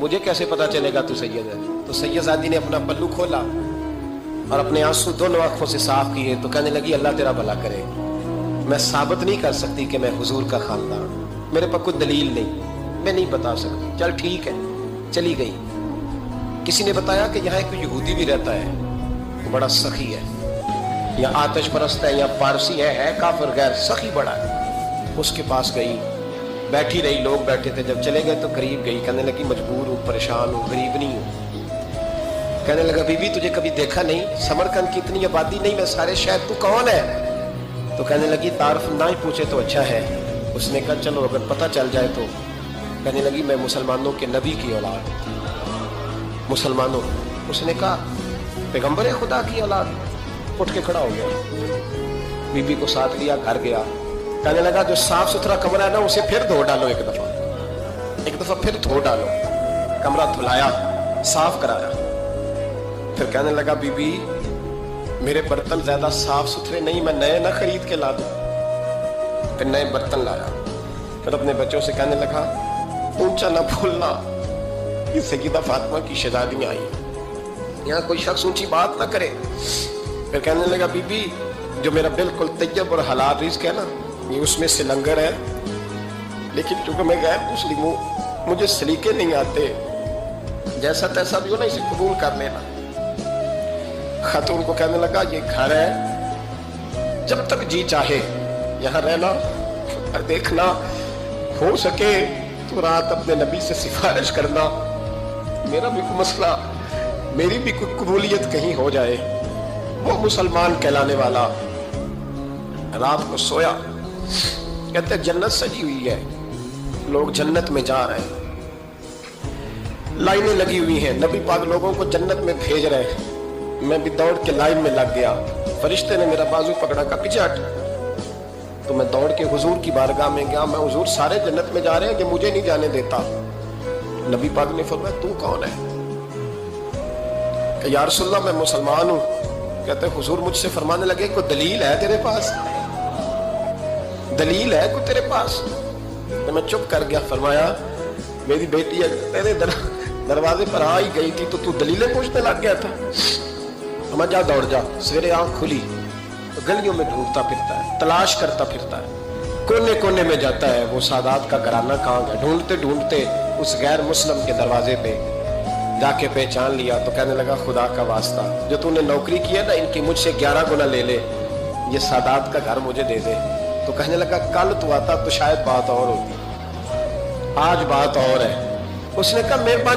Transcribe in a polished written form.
مجھے کیسے پتا چلے گا تو سید ہے؟ تو سید زادی نے اپنا پلو کھولا اور اپنے آنسو دونوں آنکھوں سے صاف کیے تو کہنے لگی اللہ تیرا بھلا کرے، میں ثابت نہیں کر سکتی کہ میں حضور کا خاندان، میرے پاس کوئی دلیل نہیں، میں نہیں بتا سکتی، چل ٹھیک ہے، چلی گئی۔ کسی نے بتایا کہ یہاں ایک یہودی بھی رہتا ہے، وہ بڑا سخی ہے، یا آتش پرست ہے، یا پارسی ہے کافر غیر، سخی بڑا ہے۔ اس کے پاس گئی، بیٹھی رہی، لوگ بیٹھے تھے، جب چلے گئے تو قریب گئی، کہنے لگی مجبور ہوں، پریشان ہوں، غریب نہیں ہوں۔ کہنے لگا بی بی تجھے کبھی دیکھا نہیں، سمرقند کی اتنی آبادی نہیں، میں سارے شہر، تو کون ہے؟ تو کہنے لگی تعارف نہ ہی پوچھے تو اچھا ہے۔ اس نے کہا چلو اگر پتہ چل جائے تو۔ کہنے لگی میں مسلمانوں کے نبی کی اولاد، مسلمانوں۔ اس نے کہا پیغمبر خدا کی اولاد؟ اٹھ کے کھڑا ہو گیا، بی بی کو ساتھ لیا، گھر گیا۔ کہنے لگا جو صاف ستھرا کمرہ ہے نا اسے پھر دھو ڈالو، ایک دفعہ پھر دھو ڈالو۔ کمرہ دھلایا، صاف کرایا۔ پھر کہنے لگا بی بی میرے برتن زیادہ صاف ستھرے نہیں، میں نئے نہ خرید کے لا دوں۔ پھر نئے برتن لایا۔ پھر اپنے بچوں سے کہنے لگا اونچا نہ بھولنا، یہ سیدہ فاطمہ کی شہزادیاں آئی، یہاں کوئی شخص اونچی بات نہ کرے۔ پھر کہنے لگا بی بی جو میرا بالکل طیب اور حلال رزق ہے نا، یہ اس میں سے لنگر ہے، لیکن چونکہ میں غیر مسلم ہوں، مجھے سلیقے نہیں آتے، جیسا تیسا بھی ہو نا اسے قبول کر لینا۔ خاتون کو کہنے لگا یہ گھر ہے، جب تک جی چاہے یہاں رہنا، اور دیکھنا ہو سکے تو رات اپنے نبی سے سفارش کرنا، میرا بھی کوئی مسئلہ، میری بھی کوئی قبولیت کہیں ہو جائے۔ وہ مسلمان کہلانے والا رات کو سویا، کہتے جنت سجی ہوئی ہے، لوگ جنت میں جا رہے ہیں، لائنیں لگی ہوئی ہیں، نبی پاک لوگوں کو جنت میں بھیج رہے ہیں۔ میں بھی دوڑ کے لائن میں لگ گیا، فرشتے نے میرا بازو پکڑا، کہا پیچھے ہٹ۔ تو میں دوڑ کے حضور کی بارگاہ میں گیا، میں حضور سارے جنت میں جا رہے ہیں کہ مجھے نہیں جانے دیتا۔ نبی پاک نے فرمایا تو کون ہے؟ کہ یا رسول اللہ میں مسلمان ہوں۔ کہتے حضور مجھ سے فرمانے لگے کوئی دلیل ہے تیرے پاس؟ دلیل ہے کوئی تیرے پاس؟ تو میں چپ کر گیا۔ فرمایا میری بیٹی تیرے دروازے پر آ ہی گئی تھی تو دلیلیں پوچھنے لگ گیا تھا۔ میں جا دوڑ جا۔ سویرے آنکھ کھلی تو گلیوں میں ڈھونڈتا پھرتا ہے، تلاش کرتا پھرتا ہے، کونے کونے میں جاتا ہے وہ سادات کا گھرانہ کہاں گیا۔ ڈھونڈتے ڈھونڈتے اس غیر مسلم کے دروازے پہ جا کے پہچان لیا تو کہنے لگا خدا کا واسطہ جو تو نے نوکری کی ہے نا ان کی مجھ سے 11 گنا لے لے، یہ سادات کا گھر مجھے دے دے۔ تو کہنے لگا کل تو آتا تو شاید بات اور ہوتی، آج بات اور ہے۔ اس نے کہا مہربانی